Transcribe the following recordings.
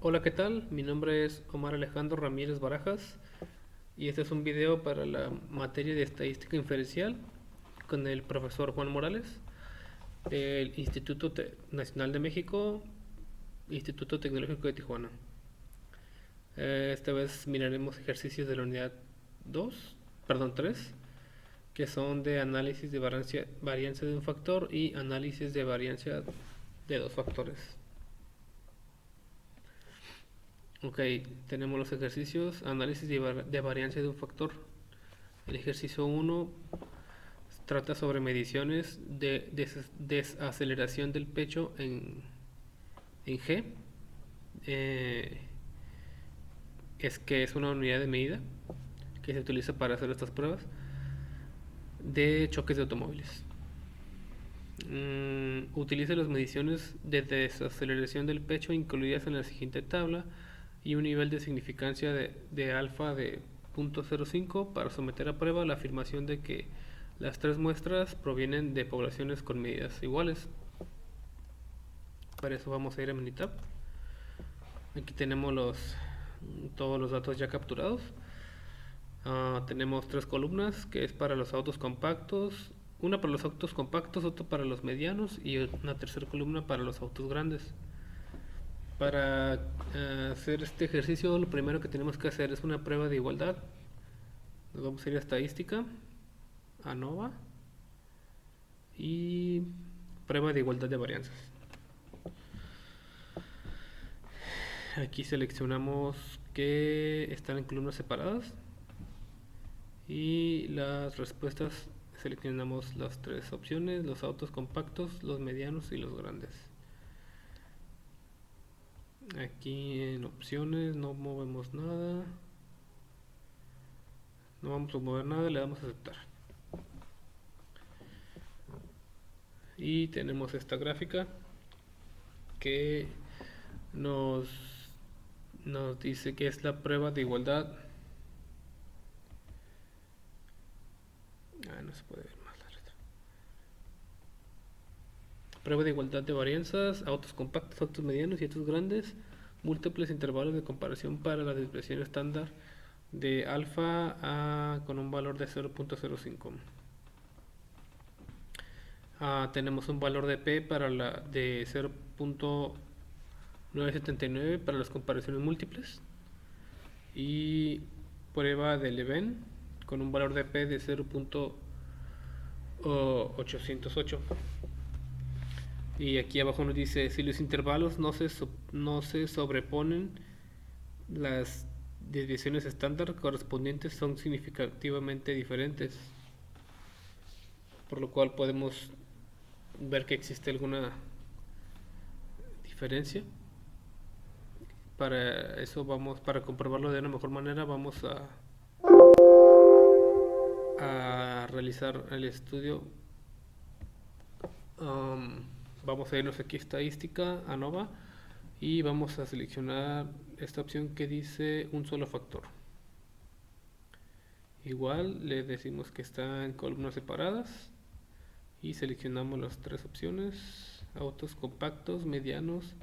Hola, ¿qué tal? Mi nombre es Omar Alejandro Ramírez Barajas y este es un video para la materia de estadística inferencial con el profesor Juan Morales del Nacional de México, Instituto Tecnológico de Tijuana. Esta vez miraremos ejercicios de la unidad 2, perdón, 3, que son de análisis de varianza de un factor y análisis de varianza de dos factores. Ok, tenemos los ejercicios, análisis de varianza de un factor. El ejercicio 1 trata sobre mediciones de desaceleración del pecho en G. Eh, es una unidad de medida que se utiliza para hacer estas pruebas de choques de automóviles. Utiliza las mediciones de desaceleración del pecho incluidas en la siguiente tabla y un nivel de significancia de alfa de 0.05 para someter a prueba la afirmación de que las tres muestras provienen de poblaciones con medidas iguales. Para eso vamos a ir a Minitab. Aquí tenemos todos los datos ya capturados. Tenemos tres columnas, que es para los autos compactos, una para los autos compactos, otra para los medianos y una tercera columna para los autos grandes. Para hacer este ejercicio, lo primero que tenemos que hacer es una prueba de igualdad. Nos vamos a ir a estadística, ANOVA y prueba de igualdad de varianzas. Aquí seleccionamos que están en columnas separadas y las respuestas seleccionamos las tres opciones: los autos compactos, los medianos y los grandes. Aquí en opciones no movemos nada, no vamos a mover nada, le damos a aceptar. Y tenemos esta gráfica que nos dice que es la prueba de igualdad. No se puede ver más la letra. Prueba de igualdad de varianzas, autos compactos, autos medianos y autos grandes, múltiples intervalos de comparación para la desviación estándar de alfa con un valor de 0.05. Tenemos un valor de P de 0.979 para las comparaciones múltiples y prueba de Leven con un valor de P de 0.808. Y aquí abajo nos dice: si los intervalos no se sobreponen, las desviaciones estándar correspondientes son significativamente diferentes, por lo cual podemos ver que existe alguna diferencia. Para eso para comprobarlo de una mejor manera, vamos a realizar el estudio. Vamos a irnos aquí a estadística, ANOVA, y vamos a seleccionar esta opción que dice un solo factor. Igual le decimos que está en columnas separadas y seleccionamos las tres opciones: autos compactos, medianos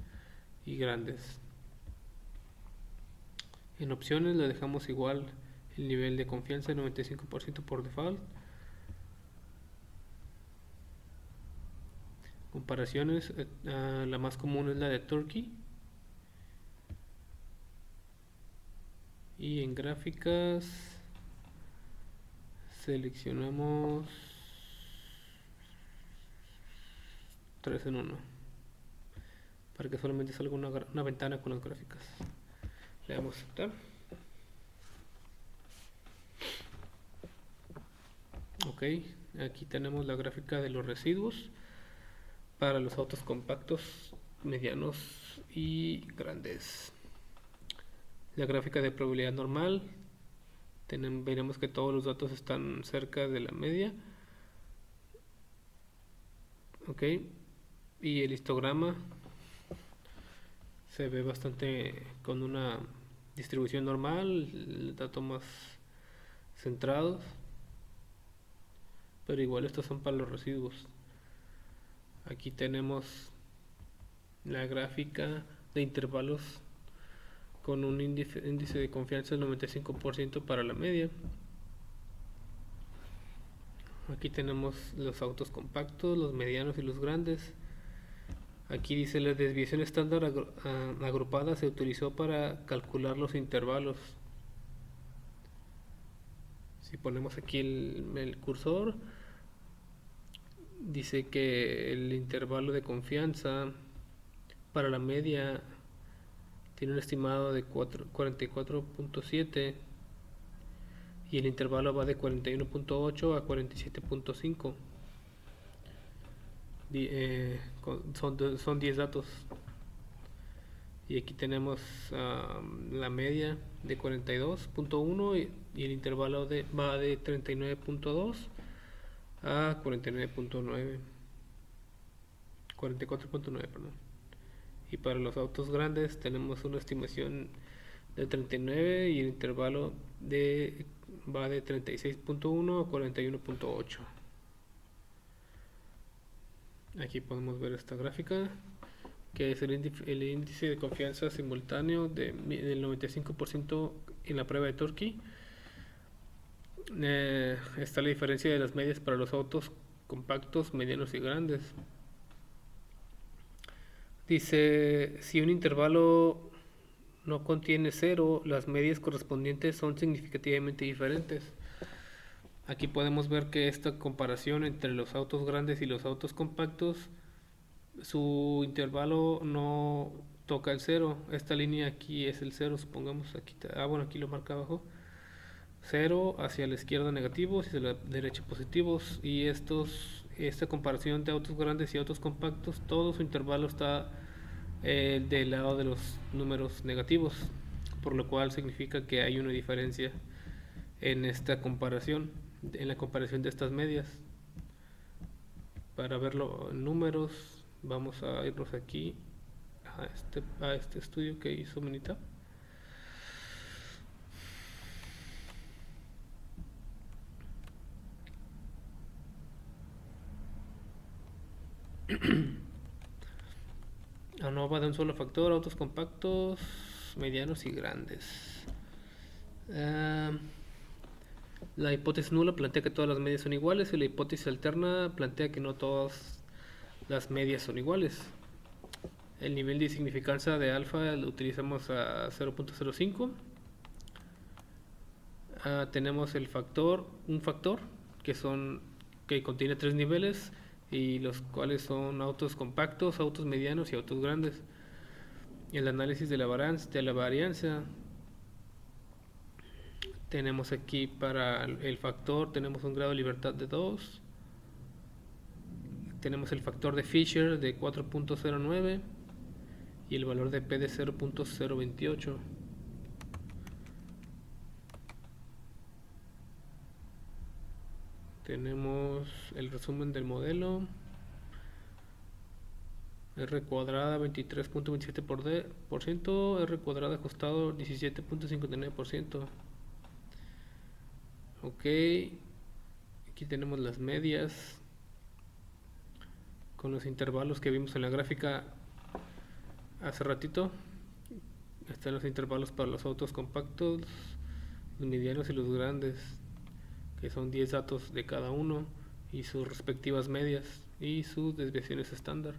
y grandes. En opciones le dejamos igual el nivel de confianza de 95% por default. Comparaciones, la más común es la de Turkey. Y en gráficas seleccionamos 3 en 1 para que solamente salga una ventana con las gráficas. Le damos a aceptar. Ok, aquí tenemos la gráfica de los residuos para los autos compactos, medianos y grandes. La gráfica de probabilidad normal, veremos que todos los datos están cerca de la media. Ok, y el histograma se ve bastante con una distribución normal, datos más centrados, pero igual estos son para los residuos. Aquí tenemos la gráfica de intervalos con un índice de confianza del 95% para la media. Aquí tenemos los autos compactos, los medianos y los grandes. Aquí dice la desviación estándar agrupada se utilizó para calcular los intervalos. Si ponemos aquí el cursor, dice que el intervalo de confianza para la media tiene un estimado de 44.7 y el intervalo va de 41.8 a 47.5. Son 10 datos. Y aquí tenemos la media de 42.1 y el intervalo va de 39.2 a 49.9. 44.9, perdón. Y para los autos grandes tenemos una estimación de 39 y el intervalo va de 36.1 a 41.8. Aquí podemos ver esta gráfica, que es el índice de confianza simultáneo del 95% en la prueba de Torquay. Está la diferencia de las medias para los autos compactos, medianos y grandes. Dice, si un intervalo no contiene cero, las medias correspondientes son significativamente diferentes. Aquí podemos ver que esta comparación entre los autos grandes y los autos compactos, su intervalo no toca el cero. Esta línea aquí es el cero, supongamos. Bueno, aquí lo marca abajo. Cero, hacia la izquierda negativos y hacia la derecha positivos. Y esta comparación de autos grandes y autos compactos, todo su intervalo está del lado de los números negativos, por lo cual significa que hay una diferencia en esta comparación, en la comparación de estas medias. Para verlo en números, vamos a irnos aquí a este estudio que hizo Minitab. ANOVA de un solo factor, autos compactos, medianos y grandes. La hipótesis nula plantea que todas las medias son iguales y la hipótesis alterna plantea que no todas las medias son iguales. El nivel de significancia de alfa lo utilizamos a 0.05. Tenemos un factor que contiene 3 niveles y los cuales son autos compactos, autos medianos y autos grandes. El análisis de la varianza, tenemos aquí para el factor, tenemos un grado de libertad de 2. Tenemos el factor de Fisher de 4.09 y el valor de P de 0.028. Tenemos el resumen del modelo. R cuadrada 23.27%, R cuadrada ajustado 17.59%. Ok, aquí tenemos las medias con los intervalos que vimos en la gráfica hace ratito. Están los intervalos para los autos compactos, los medianos y los grandes, que son 10 datos de cada uno y sus respectivas medias y sus desviaciones estándar.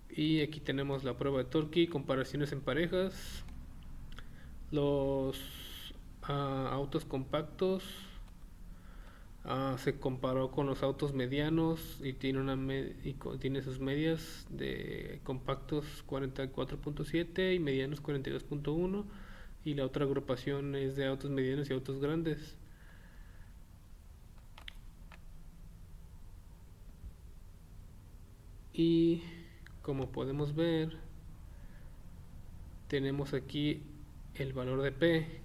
Y aquí tenemos la prueba de Torquay, comparaciones en parejas. Los autos compactos se comparó con los autos medianos y tiene sus medias de compactos 44.7 y medianos 42.1, y la otra agrupación es de autos medianos y autos grandes. Y como podemos ver, tenemos aquí el valor de P.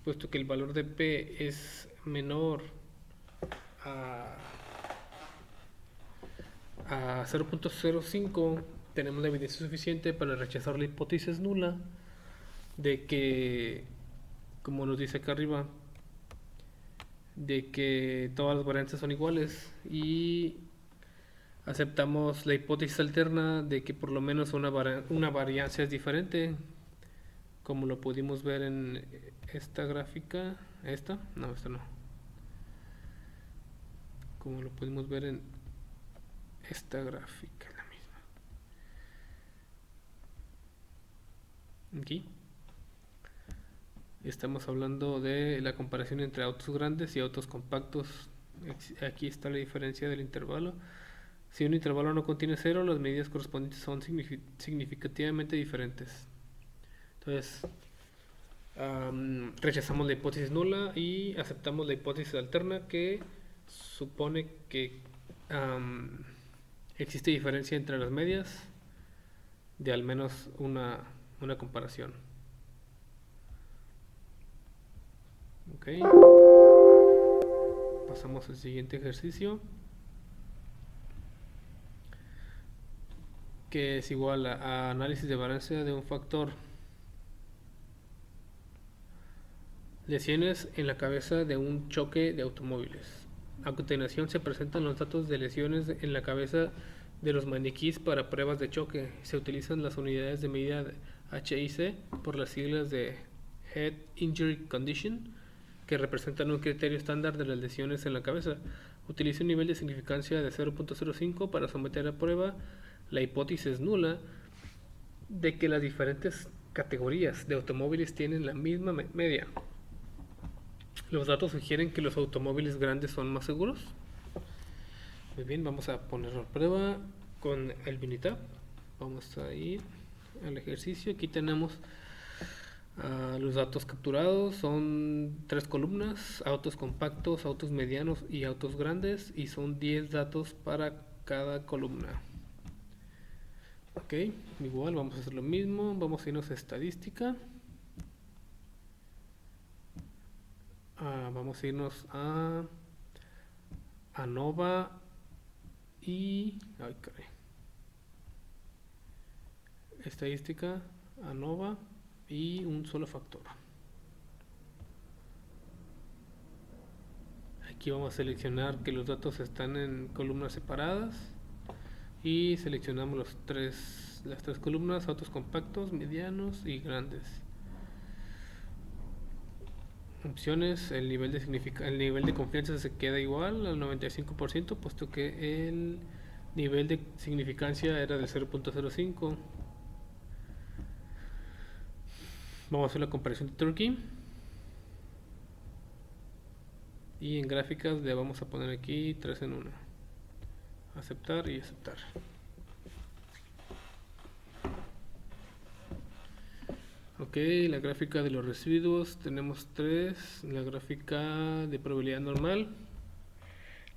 Puesto que el valor de P es menor a 0.05, tenemos la evidencia suficiente para rechazar la hipótesis nula de que, como nos dice acá arriba, de que todas las variantes son iguales, y Aceptamos la hipótesis alterna de que por lo menos una variancia es diferente, como lo pudimos ver en esta gráfica. ¿Esta? No, esta no. Como lo pudimos ver en esta gráfica, la misma. Aquí estamos hablando de la comparación entre autos grandes y autos compactos. Aquí está la diferencia del intervalo. Si un intervalo no contiene cero, las medidas correspondientes son significativamente diferentes. Entonces, rechazamos la hipótesis nula y aceptamos la hipótesis alterna, que supone que existe diferencia entre las medias de al menos una comparación. Ok. Pasamos al siguiente ejercicio, que es igual a análisis de varianza de un factor. Lesiones en la cabeza de un choque de automóviles. A continuación se presentan los datos de lesiones en la cabeza de los maniquíes para pruebas de choque. Se utilizan las unidades de medida HIC por las siglas de Head Injury Condition, que representan un criterio estándar de las lesiones en la cabeza. Utiliza un nivel de significancia de 0.05 para someter a prueba la hipótesis nula de que las diferentes categorías de automóviles tienen la misma media. Los datos sugieren que los automóviles grandes son más seguros. Muy bien, vamos a ponerlo a prueba con el Minitab. Vamos a ir al ejercicio. Aquí tenemos los datos capturados. Son 3 columnas: autos compactos, autos medianos y autos grandes, y son 10 datos para cada columna. Ok, igual vamos a hacer lo mismo. Vamos a irnos a estadística. Vamos a irnos a ANOVA y estadística, ANOVA y un solo factor. Aquí vamos a seleccionar que los datos están en columnas separadas y seleccionamos las tres columnas: autos compactos, medianos y grandes. Opciones: el nivel de confianza se queda igual al 95%, puesto que el nivel de significancia era del 0.05. Vamos a hacer la comparación de Turkey. Y en gráficas le vamos a poner aquí 3 en 1. Aceptar y aceptar. Ok, la gráfica de los residuos tenemos 3: la gráfica de probabilidad normal,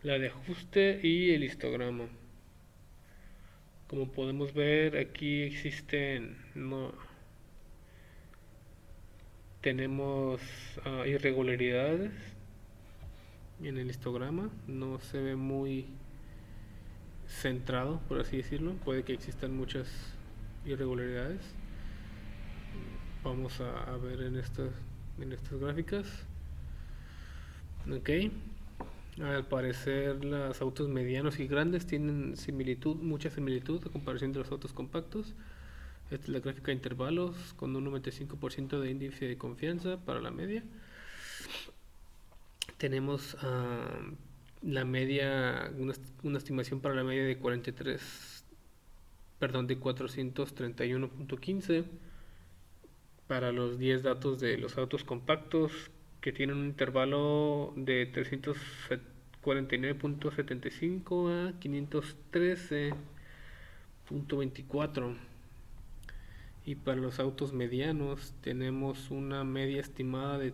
la de ajuste y el histograma. Como podemos ver, aquí existen tenemos irregularidades en el histograma. No se ve muy centrado, por así decirlo. Puede que existan muchas irregularidades. Vamos a ver en estas gráficas. Ok, al parecer los autos medianos y grandes tienen mucha similitud a comparación de los autos compactos. Esta es la gráfica de intervalos con un 95% de índice de confianza para la media. Tenemos la media, una estimación para la media de 431.15 para los 10 datos de los autos compactos, que tienen un intervalo de 349.75 a 513.24. Y para los autos medianos tenemos una media estimada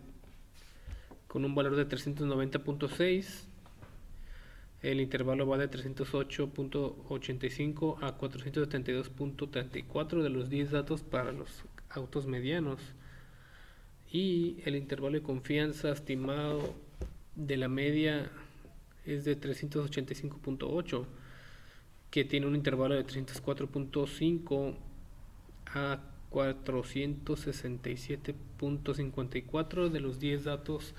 con un valor de 390.6. El intervalo va de 308.85 a 472.34 de los 10 datos para los autos medianos. Y el intervalo de confianza estimado de la media es de 385.8, que tiene un intervalo de 304.5 a 467.54 de los 10 datos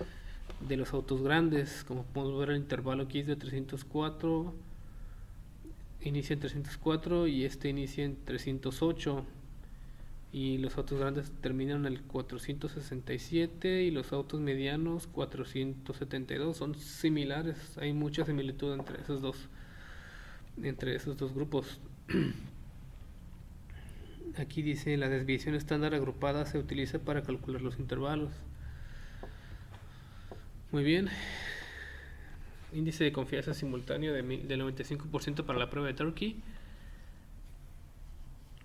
de los autos grandes. Como podemos ver, el intervalo aquí es de 304 inicia en 304 y este inicia en 308. Y los autos grandes terminan en el 467 y los autos medianos 472. Son similares, hay mucha similitud entre esos dos grupos. Aquí dice la desviación estándar agrupada se utiliza para calcular los intervalos. Muy bien. Índice de confianza simultáneo del 95% para la prueba de Turkey.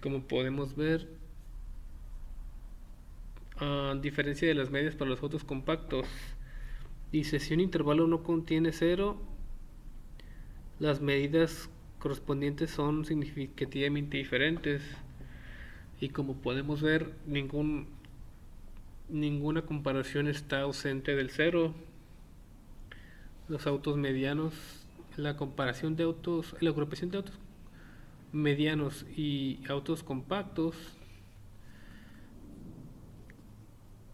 Como podemos ver, a diferencia de las medias para los autos compactos, dice si un intervalo no contiene cero, las medidas correspondientes son significativamente diferentes. Y como podemos ver, ninguna comparación está ausente del cero. Los autos medianos, la agrupación de autos medianos y autos compactos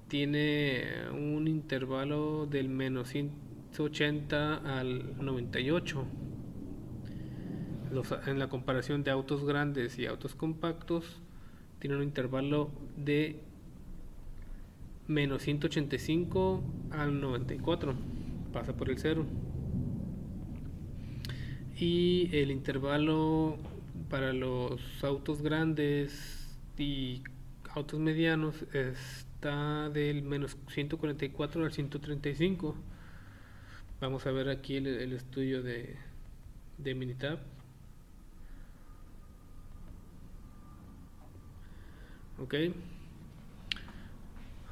tiene un intervalo del menos 180 al 98. En la comparación de autos grandes y autos compactos tiene un intervalo de menos 185 al 94, pasa por el cero. Y el intervalo para los autos grandes y autos medianos está del menos 144 al 135. Vamos a ver aquí el estudio de Minitab. Ok.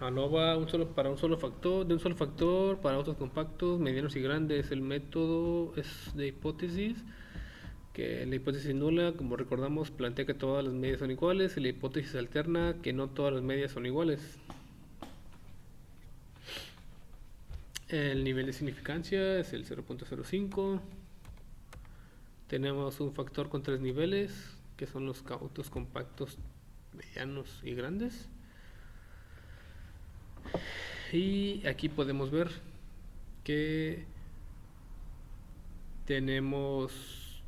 ANOVA para un solo factor, para autos compactos, medianos y grandes. El método es de hipótesis, que la hipótesis nula, como recordamos, plantea que todas las medias son iguales, y la hipótesis alterna, que no todas las medias son iguales. El nivel de significancia es el 0.05. Tenemos un factor con 3 niveles, que son los autos compactos, medianos y grandes. Y aquí podemos ver que tenemos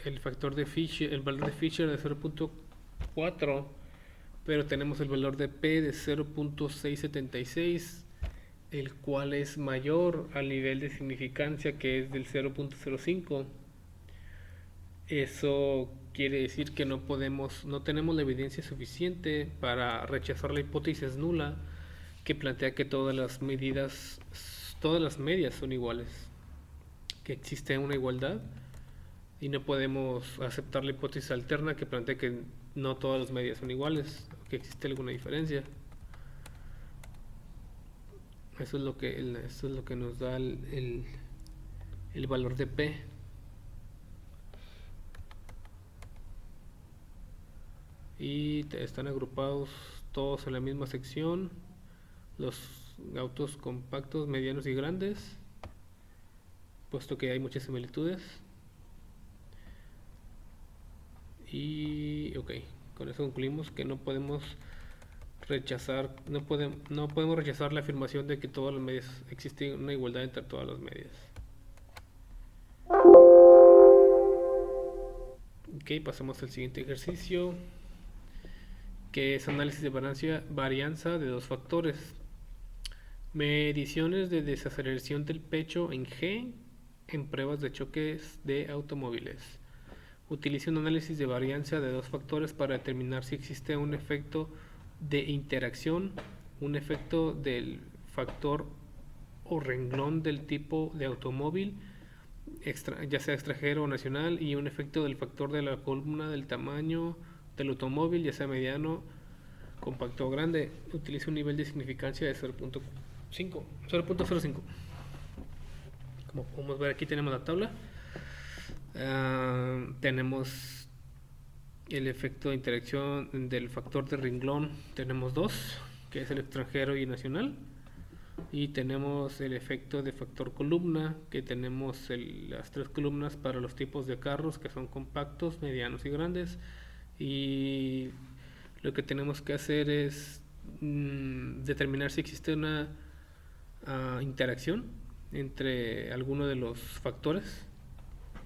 el factor de Fisher, el valor de Fisher de 0.4, pero tenemos el valor de P de 0.676, el cual es mayor al nivel de significancia, que es del 0.05. Eso quiere decir que no tenemos la evidencia suficiente para rechazar la hipótesis nula, que plantea que todas las medias son iguales, que existe una igualdad, y no podemos aceptar la hipótesis alterna, que plantea que no todas las medias son iguales, que existe alguna diferencia. Eso es lo que nos da el valor de P. Y están agrupados todos en la misma sección, los autos compactos, medianos y grandes, puesto que hay muchas similitudes. Y ok, con eso concluimos que no podemos rechazar la afirmación de que todas las medias existe una igualdad entre todas las medias. Ok, pasamos al siguiente ejercicio, que es análisis de varianza de dos factores. Mediciones de desaceleración del pecho en G en pruebas de choques de automóviles. Utiliza un análisis de varianza de dos factores para determinar si existe un efecto de interacción, un efecto del factor o renglón del tipo de automóvil, ya sea extranjero o nacional, y un efecto del factor de la columna del tamaño del automóvil, ya sea mediano, compacto o grande. Utiliza un nivel de significancia de 0.05. Como podemos ver, aquí tenemos la tabla. Tenemos el efecto de interacción del factor de renglón, tenemos dos, que es el extranjero y nacional, y tenemos el efecto de factor columna, que tenemos las tres columnas para los tipos de carros, que son compactos, medianos y grandes, y lo que tenemos que hacer es determinar si existe una interacción entre alguno de los factores.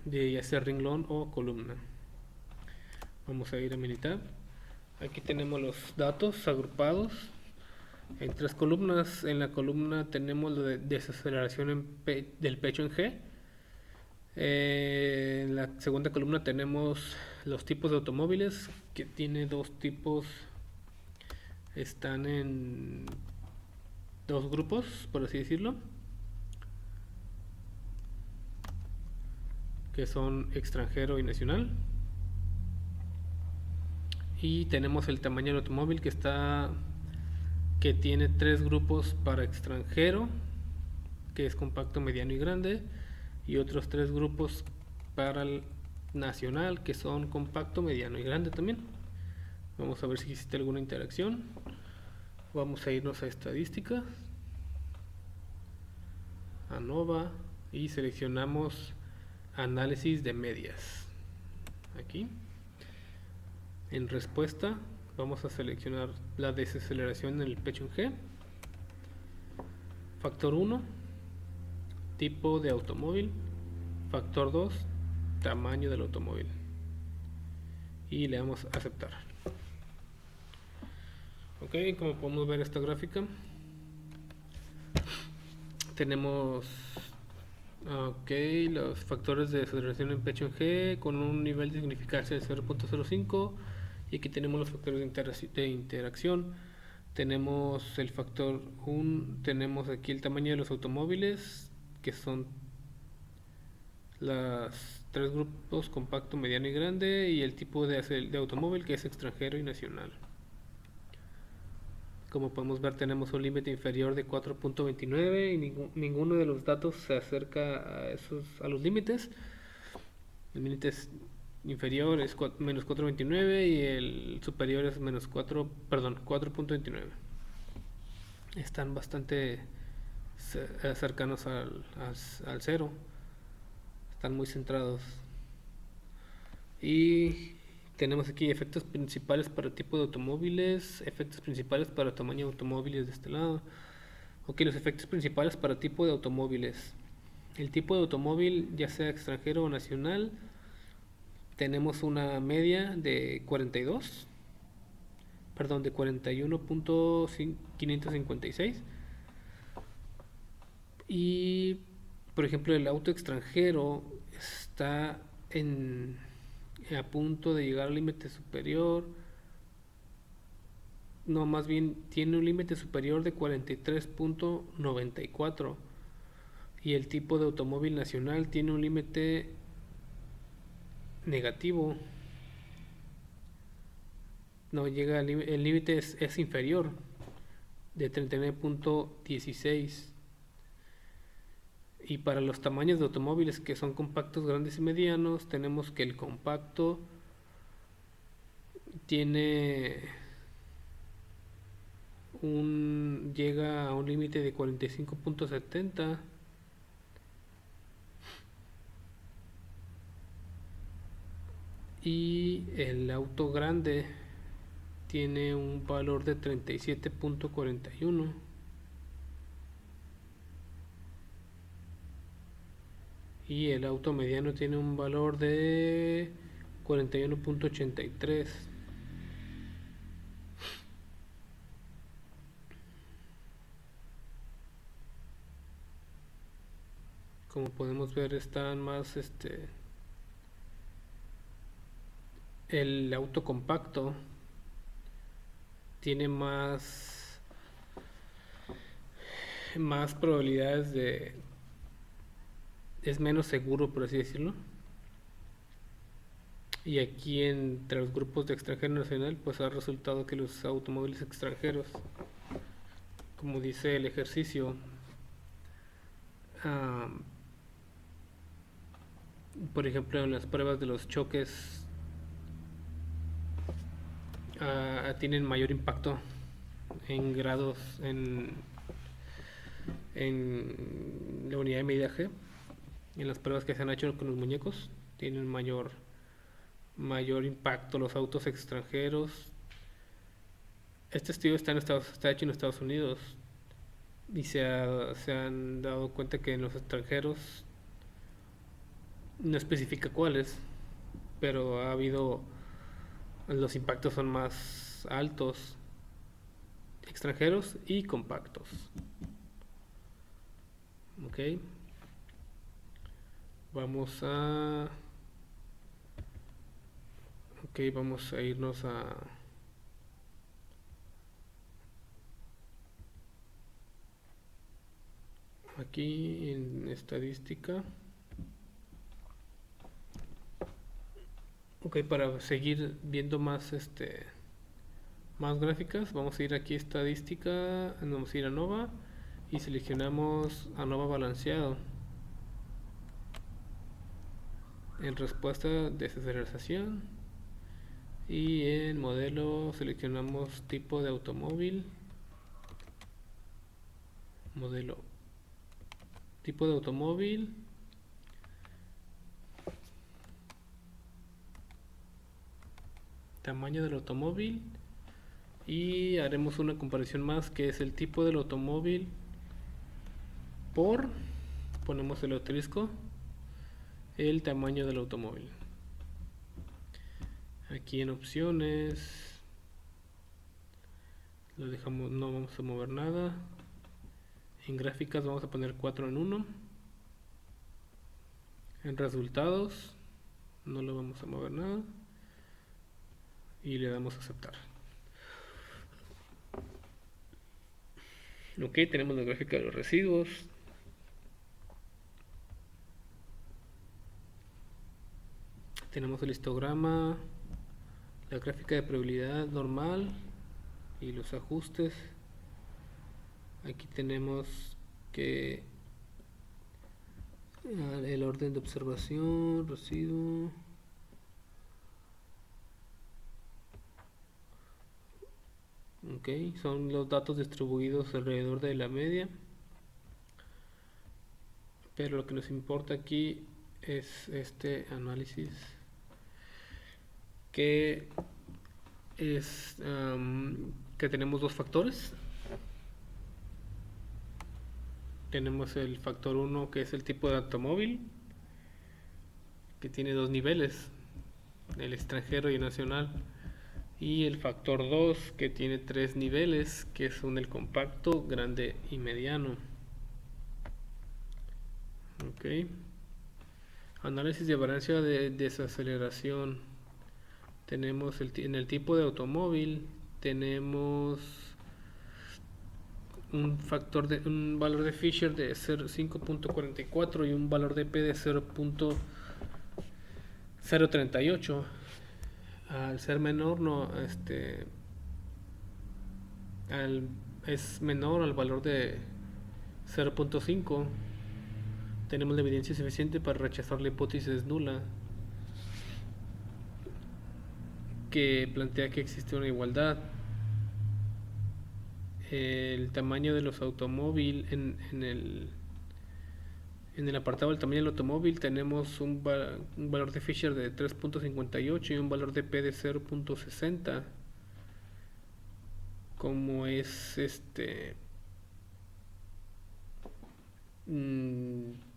de ya sea renglón o columna. Vamos a ir a Minitab. Aquí tenemos los datos agrupados en tres columnas. En la columna tenemos lo de desaceleración del pecho en G. En la segunda columna tenemos los tipos de automóviles, que tiene dos tipos, están en dos grupos, por así decirlo, que son extranjero y nacional. Y tenemos el tamaño del automóvil que tiene tres grupos para extranjero, que es compacto, mediano y grande, y otros tres grupos para el nacional, que son compacto, mediano y grande también. Vamos a ver si existe alguna interacción. Vamos a irnos a estadística, a Nova, y seleccionamos análisis de medias. Aquí en respuesta vamos a seleccionar la desaceleración en el pecho en G. Factor 1, tipo de automóvil. Factor 2, tamaño del automóvil. Y le damos a aceptar. Ok, como podemos ver esta gráfica, tenemos los factores de desaceleración en pecho en G con un nivel de significancia de 0.05, y aquí tenemos los factores de interacción. Tenemos el factor 1, tenemos aquí el tamaño de los automóviles, que son los tres grupos: compacto, mediano y grande, y el tipo de automóvil, que es extranjero y nacional. Como podemos ver, tenemos un límite inferior de 4.29 y ninguno de los datos se acerca a los límites. El límite inferior es menos 4.29 y el superior es menos 4.29. Están bastante cercanos al cero. Están muy centrados. Y tenemos aquí efectos principales para tipo de automóviles, efectos principales para tamaño de automóviles de este lado. Ok, los efectos principales para tipo de automóviles. El tipo de automóvil, ya sea extranjero o nacional, tenemos una media de 41.556. Y, por ejemplo, el auto extranjero está a punto de llegar al límite superior. No, más bien tiene un límite superior de 43.94. Y el tipo de automóvil nacional tiene un límite negativo. No llega el límite es inferior, de 39.16. Y para los tamaños de automóviles, que son compactos, grandes y medianos, tenemos que el compacto llega a un límite de 45.70. Y el auto grande tiene un valor de 37.41. Y el auto mediano tiene un valor de 41.83. Como podemos ver, están más el auto compacto tiene más probabilidades es menos seguro, por así decirlo. Y aquí, entre los grupos de extranjero y nacional, pues ha resultado que los automóviles extranjeros, como dice el ejercicio, por ejemplo, en las pruebas de los choques, tienen mayor impacto en grados en la unidad de medida G. En las pruebas que se han hecho con los muñecos, tienen mayor impacto los autos extranjeros. Este estudio está hecho en Estados Unidos, y se han dado cuenta que en los extranjeros No especifica cuáles, pero ha habido, los impactos son más altos, extranjeros y compactos. Ok, vamos a, ok, vamos a irnos a, aquí en estadística. Ok, para seguir viendo más más gráficas, vamos a ir aquí a estadística, vamos a ir a ANOVA y seleccionamos ANOVA balanceado. En respuesta, desaceleración, y en modelo seleccionamos tipo de automóvil, modelo, tipo de automóvil, tamaño del automóvil, y haremos una comparación más, que es el tipo del automóvil por, ponemos el asterisco, el tamaño del automóvil. Aquí en opciones lo dejamos, no vamos a mover nada. En gráficas vamos a poner 4 en 1. En resultados no lo vamos a mover nada y le damos a aceptar. Ok, tenemos la gráfica de los residuos. Tenemos el histograma, la gráfica de probabilidad normal y los ajustes. Aquí tenemos que el orden de observación, residuo. Ok, son los datos distribuidos alrededor de la media. Pero lo que nos importa aquí es este análisis, que es que tenemos dos factores. Tenemos el factor 1, que es el tipo de automóvil, que tiene dos niveles, el extranjero y el nacional. Y el factor 2, que tiene tres niveles, que son el compacto, grande y mediano. Ok. Análisis de variancia de desaceleración. Tenemos en el tipo de automóvil, tenemos un valor de Fisher de 5.44 y un valor de P de 0.038. Al ser menor, no, es menor al valor de 0.5, tenemos la evidencia suficiente para rechazar la hipótesis nula, que plantea que existe una igualdad. El tamaño de los automóviles, en el apartado del tamaño del automóvil tenemos un valor de Fisher de 3.58 y un valor de P de 0.60. Como es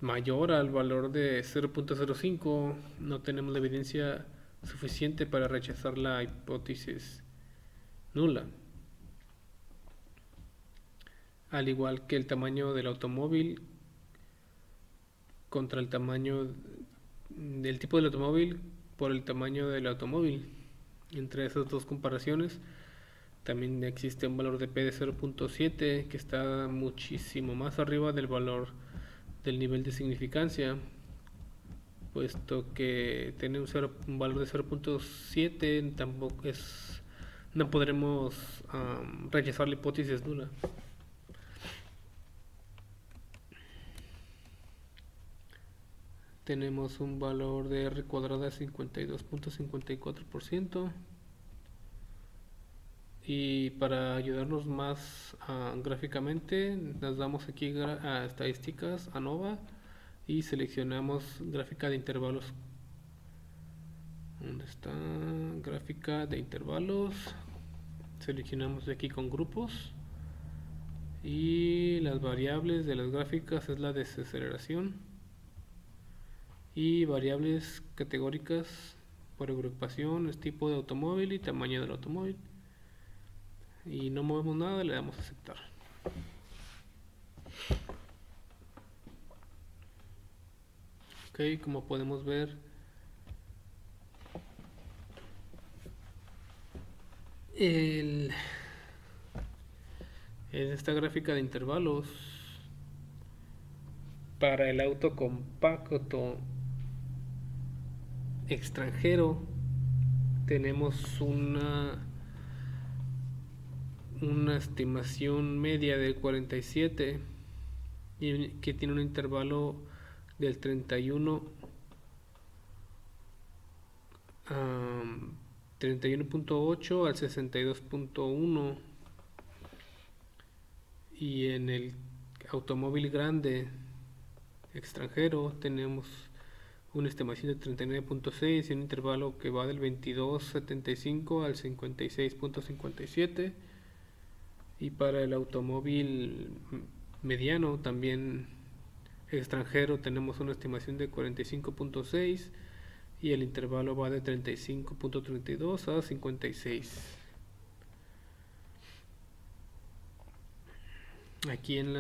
mayor al valor de 0.05, no tenemos la evidencia suficiente para rechazar la hipótesis nula. Al igual que el tamaño del automóvil contra el tamaño del tipo del automóvil por el tamaño del automóvil. Entre esas dos comparaciones también existe un valor de P de 0.7, que está muchísimo más arriba del valor del nivel de significancia, puesto que tiene un valor de 0.7, tampoco no podremos rechazar la hipótesis nula. Tenemos un valor de R cuadrada de 52.54%. Y para ayudarnos más gráficamente, nos damos aquí a estadísticas, ANOVA, y seleccionamos gráfica de intervalos. ¿Dónde está? Gráfica de intervalos. Seleccionamos de aquí con grupos. Y las variables de las gráficas es la desaceleración y variables categóricas por agrupación, es tipo de automóvil y tamaño del automóvil. Y no movemos nada, le damos a aceptar. Ok, como podemos ver, en esta gráfica de intervalos para el auto compacto extranjero tenemos una estimación media del 47 y que tiene un intervalo del 31 31.8 al 62.1, y en el automóvil grande extranjero tenemos una estimación de 39.6 y un intervalo que va del 22.75 al 56.57. Y para el automóvil mediano también extranjero tenemos una estimación de 45.6 y el intervalo va de 35.32 a 56. Aquí en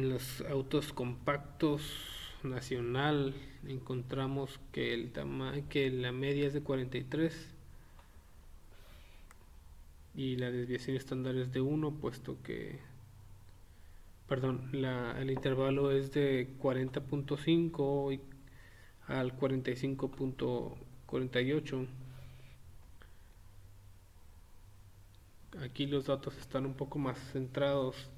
los autos compactos nacional encontramos que que la media es de 43 y la desviación estándar es de 1, puesto que el intervalo es de 40.5 al 45.48. Aquí los datos están un poco más centrados.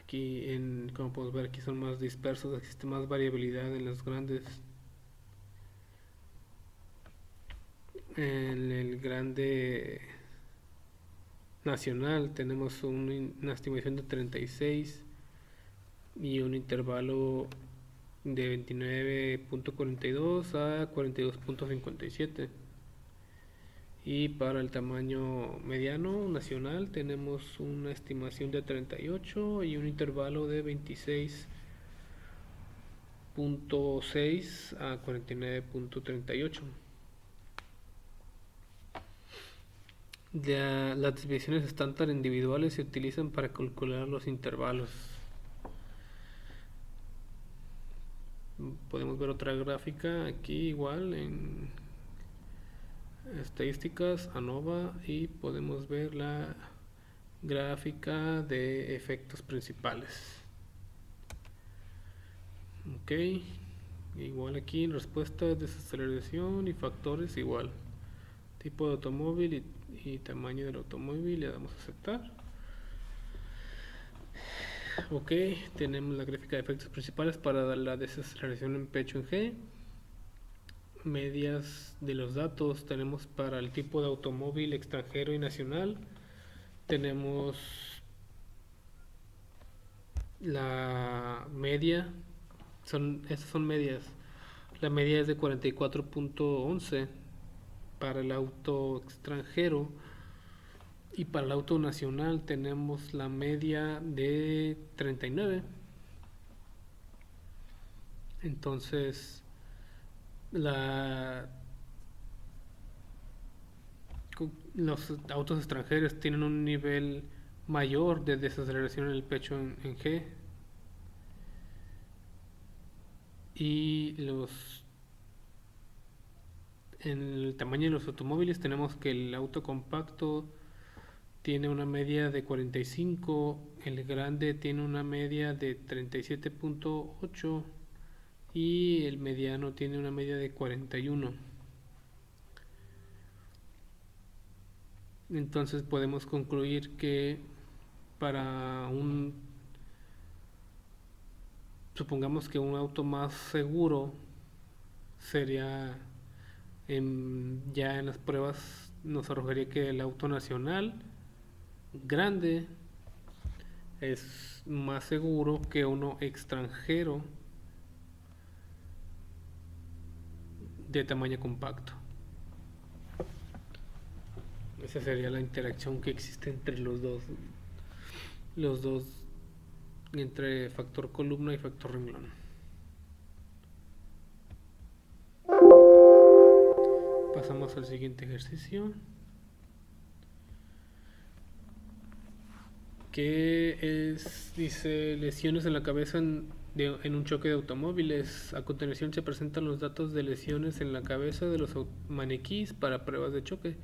Aquí, como podemos ver, aquí son más dispersos, existe más variabilidad en los grandes. En el grande nacional tenemos una estimación de 36 y un intervalo de 29.42 a 42.57. Y para el tamaño mediano nacional tenemos una estimación de 38 y un intervalo de 26.6 a 49.38. Las desviaciones estándar individuales se utilizan para calcular los intervalos. Podemos ver otra gráfica aquí igual en estadísticas, ANOVA, y podemos ver la gráfica de efectos principales. Ok, igual aquí en respuesta, desaceleración y factores igual. Tipo de automóvil y tamaño del automóvil, le damos a aceptar. Ok, tenemos la gráfica de efectos principales para la desaceleración en pecho en G. Medias de los datos tenemos para el tipo de automóvil extranjero y nacional. Tenemos la media, estas son medias. La media es de 44.11 para el auto extranjero, y para el auto nacional tenemos la media de 39. Entonces los autos extranjeros tienen un nivel mayor de desaceleración en el pecho en G, y en el tamaño de los automóviles tenemos que el auto compacto tiene una media de 45, el grande tiene una media de 37.8 y el mediano tiene una media de 41. Entonces podemos concluir que supongamos que un auto más seguro sería, ya en las pruebas nos arrojaría que el auto nacional grande es más seguro que uno extranjero de tamaño compacto. Esa sería la interacción que existe entre los dos, entre factor columna y factor renglón. Vamos al siguiente ejercicio, que dice lesiones en la cabeza en un choque de automóviles. A continuación se presentan los datos de lesiones en la cabeza de los maniquís para pruebas de choque.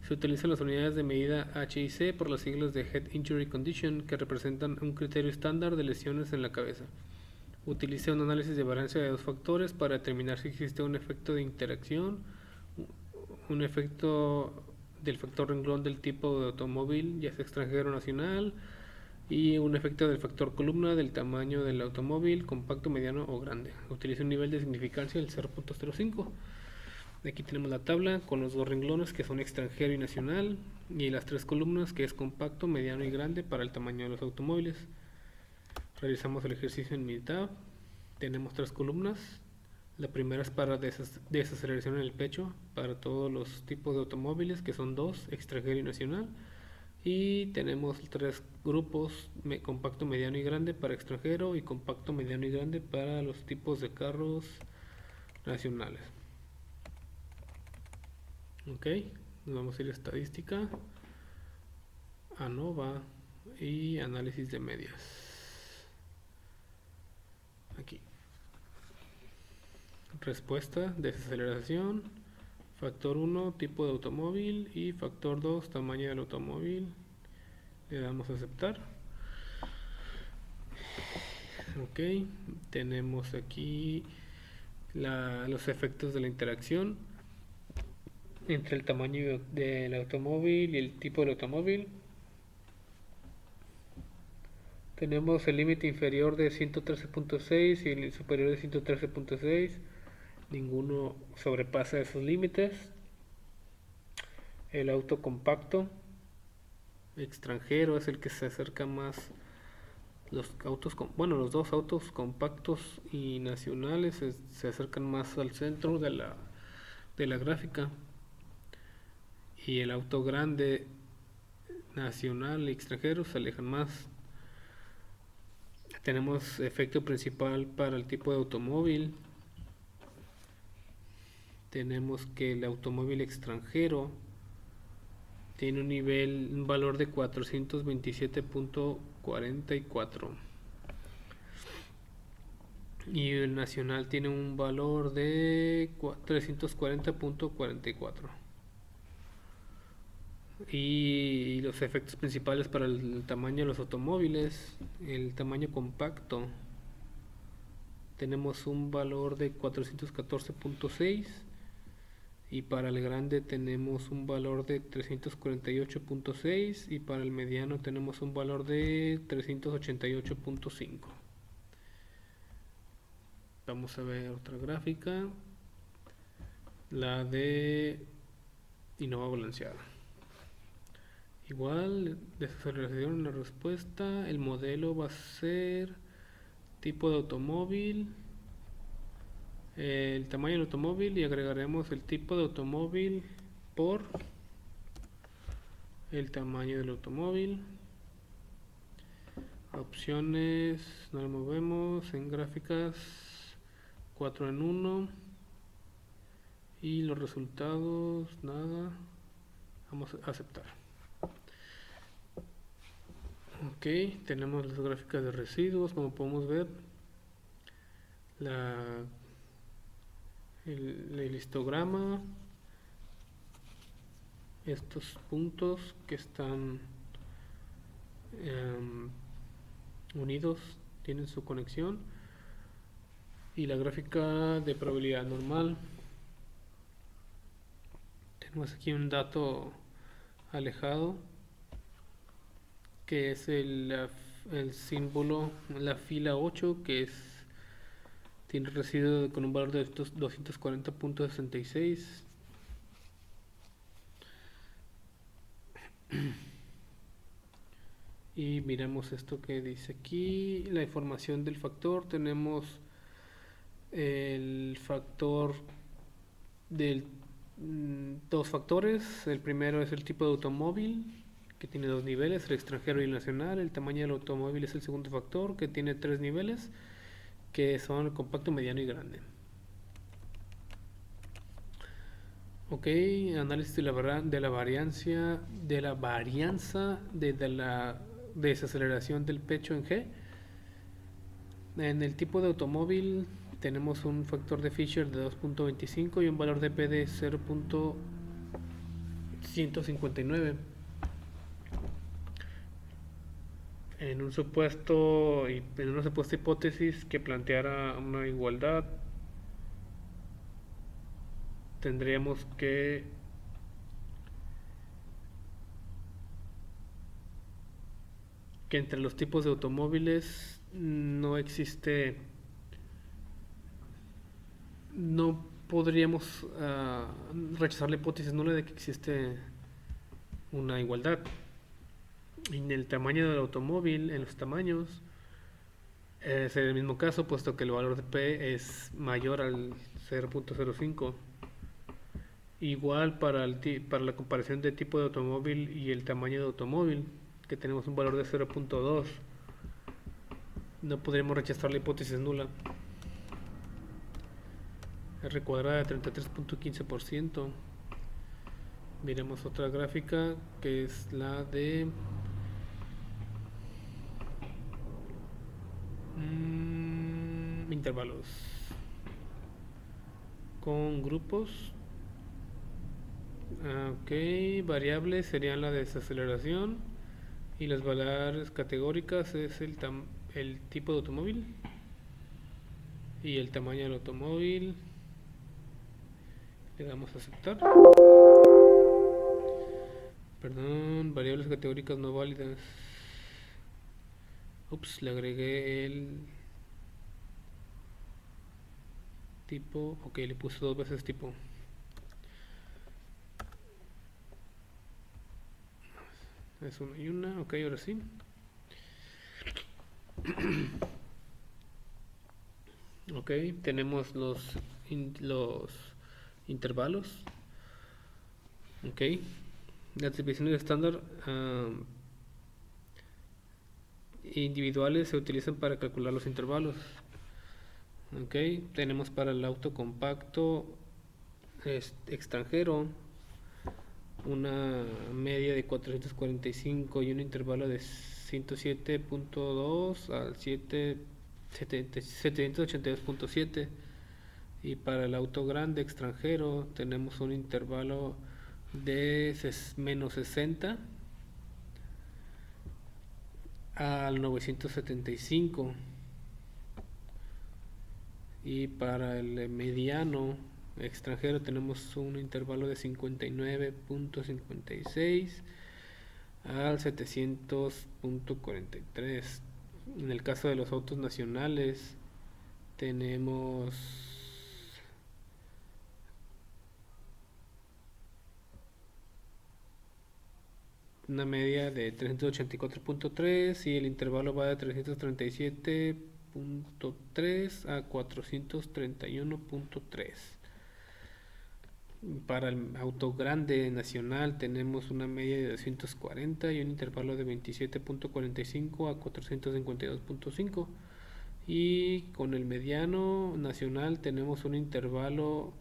Se utilizan las unidades de medida H y C por las siglas de Head Injury Condition, que representan un criterio estándar de lesiones en la cabeza. Utiliza un análisis de varianza de dos factores para determinar si existe un efecto de interacción, un efecto del factor renglón del tipo de automóvil, ya sea extranjero o nacional, y un efecto del factor columna del tamaño del automóvil, compacto, mediano o grande. Utiliza un nivel de significancia del 0.05. Aquí tenemos la tabla con los dos renglones que son extranjero y nacional, y las tres columnas que es compacto, mediano y grande para el tamaño de los automóviles. Realizamos el ejercicio en mitad. Tenemos tres columnas. La primera es para desaceleración en el pecho para todos los tipos de automóviles, que son dos, extranjero y nacional. Y tenemos tres grupos, compacto, mediano y grande para extranjero y compacto, mediano y grande para los tipos de carros nacionales. Ok, nos vamos a ir a estadística, ANOVA y análisis de medias. Aquí. Respuesta, desaceleración, factor 1, tipo de automóvil, y factor 2, tamaño del automóvil. Le damos a aceptar. Ok, tenemos aquí los efectos de la interacción entre el tamaño del automóvil y el tipo del automóvil. Tenemos el límite inferior de 113.6 y el superior de 113.6. Ninguno sobrepasa esos límites. El auto compacto extranjero es el que se acerca más. Los dos autos compactos y nacionales se acercan más al centro de la gráfica. Y el auto grande nacional y extranjero se alejan más. Tenemos efecto principal para el tipo de automóvil. Tenemos que el automóvil extranjero tiene un valor de 427.44 y el nacional tiene un valor de 340.44. Y los efectos principales para el tamaño de los automóviles: el tamaño compacto tenemos un valor de 414.6 y para el grande tenemos un valor de 348.6 y para el mediano tenemos un valor de 388.5. Vamos a ver otra gráfica, la de Innova balanceada. Igual, desaceleración en la respuesta. El modelo va a ser tipo de automóvil, el tamaño del automóvil, y agregaremos el tipo de automóvil por el tamaño del automóvil. Opciones, no lo movemos. En gráficas, 4 en 1. Y los resultados, nada. Vamos a aceptar. Ok, tenemos las gráficas de residuos. Como podemos ver, el histograma, estos puntos que están unidos tienen su conexión, y la gráfica de probabilidad normal. Tenemos aquí un dato alejado que es el símbolo, la fila 8, que tiene residuo con un valor de 240.66. Y miramos esto que dice aquí, la información del factor. Tenemos el factor dos factores. El primero es el tipo de automóvil, que tiene dos niveles, el extranjero y el nacional. El tamaño del automóvil es el segundo factor, que tiene tres niveles, que son el compacto, mediano y grande. Ok, análisis de la varianza de la desaceleración del pecho en G. En el tipo de automóvil tenemos un factor de Fisher de 2.25 y un valor de P de 0.159. En una supuesta hipótesis que planteara una igualdad, tendríamos que entre los tipos de automóviles no podríamos rechazar la hipótesis nula de que existe una igualdad. En el tamaño del automóvil, en los tamaños, es el mismo caso, puesto que el valor de P es mayor al 0.05. Igual para la comparación de tipo de automóvil y el tamaño de automóvil, que tenemos un valor de 0.2, no podríamos rechazar la hipótesis nula. R cuadrada de 33.15%. Miremos otra gráfica que es la de intervalos con grupos. Ok, variables serían la desaceleración y las variables categóricas es el tipo de automóvil y el tamaño del automóvil. Le damos a aceptar. Perdón, variables categóricas no válidas. Ups, le agregué el tipo. Ok, le puse 2 veces tipo. Es una y una. Ok, ahora sí. Ok, tenemos los intervalos. Ok, las divisiones estándar individuales se utilizan para calcular los intervalos. Ok, tenemos para el auto compacto extranjero una media de 445 y un intervalo de 107.2 al 782.7. Y para el auto grande extranjero tenemos un intervalo de menos 60 al 975. Y para el mediano extranjero tenemos un intervalo de 59.56 al 700.43. En el caso de los autos nacionales tenemos una media de 384.3 y el intervalo va de 337.3 a 431.3. Para el auto grande nacional tenemos una media de 240 y un intervalo de 27.45 a 452.5. Y con el mediano nacional tenemos un intervalo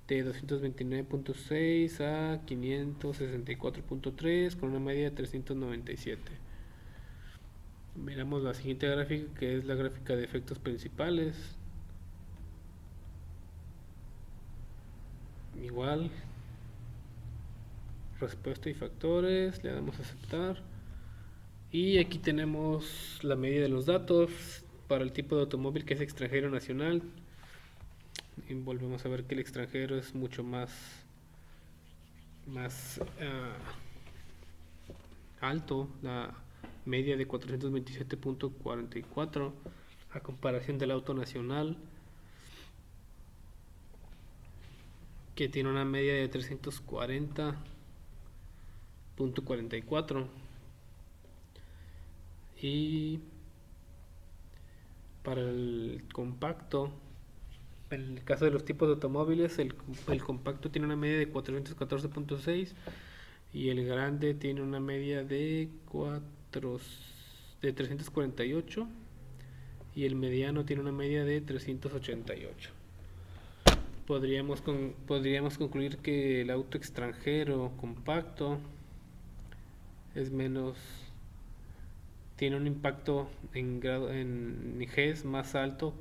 de 229.6 a 564.3 con una media de 397. Miramos la siguiente gráfica, que es la gráfica de efectos principales. Igual, respuesta y factores, le damos a aceptar. Y aquí tenemos la medida de los datos para el tipo de automóvil que es extranjero nacional. Y volvemos a ver que el extranjero es mucho más alto, la media de 427.44 a comparación del auto nacional, que tiene una media de 340.44. Y para el compacto, en el caso de los tipos de automóviles, el compacto tiene una media de 414.6 y el grande tiene una media de 348 y el mediano tiene una media de 388. podríamos concluir que el auto extranjero compacto es menos, tiene un impacto en Gs más alto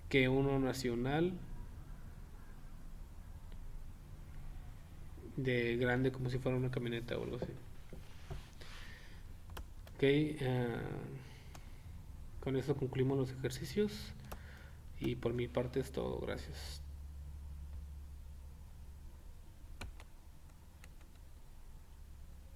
que uno nacional de grande como si fuera una camioneta o algo así. Ok, con eso concluimos los ejercicios y por mi parte es todo. Gracias.